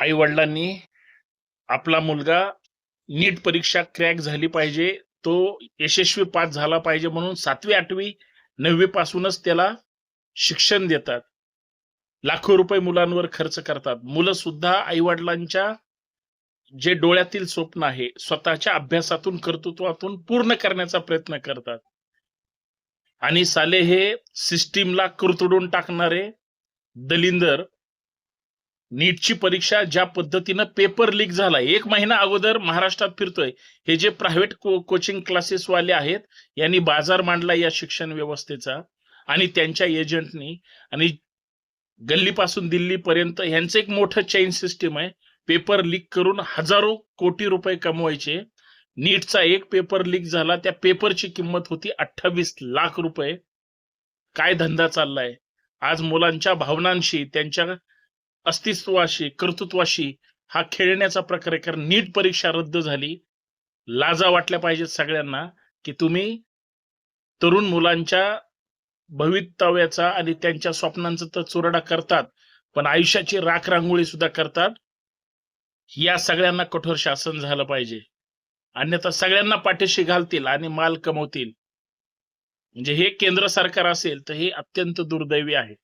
आई वडिलांनी आपला मुलगा नीट परीक्षा क्रॅक झाली पाहिजे, तो यशस्वी पास झाला पाहिजे म्हणून 7वी 8वी 9वी पासूनच त्याला शिक्षण देतात. लाखो रुपये मुलांवर खर्च करतात. मुलं सुद्धा आई वडिलांच्या जे डोळ्यातील स्वप्न आहे स्वतःच्या अभ्यासातून कर्तृत्वातून पूर्ण करण्याचा प्रयत्न करतात. आणि साले हे सिस्टीमला कुरतडून टाकणारे दलिंदर नीटची परीक्षा ज्या पद्धतीनं पेपर लीक झाला, 1 महिना अगोदर महाराष्ट्रात फिरतोय. हे जे प्रायव्हेट कोचिंग क्लासेस वाले आहेत यांनी बाजार मांडला या शिक्षण व्यवस्थेचा आणि त्यांच्या एजंटनी. आणि गल्लीपासून दिल्लीपर्यंत यांचं एक मोठं चेन सिस्टीम आहे. पेपर लीक करून हजारो कोटी रुपये कमवायचे. नीटचा एक पेपर लीक झाला, त्या पेपरची किंमत होती 28 लाख रुपये. काय धंदा चाललाय आज मुलांच्या भावनांशी, त्यांच्या अस्तित्वाशी, कर्तृत्वाशी हा खेळण्याचा प्रकार आहे. कारण नीट परीक्षा रद्द झाली. लाजा वाटल्या पाहिजेत सगळ्यांना की तुम्ही तरुण मुलांच्या भवितव्याचा आणि त्यांच्या स्वप्नांचा तर चुरडा करतात, पण आयुष्याची राख रांगोळी सुद्धा करतात. या सगळ्यांना कठोर शासन झालं पाहिजे, अन्यथा सगळ्यांना पाठीशी घालतील आणि माल कमवतील. म्हणजे हे केंद्र सरकार असेल तर हे अत्यंत दुर्दैवी आहे.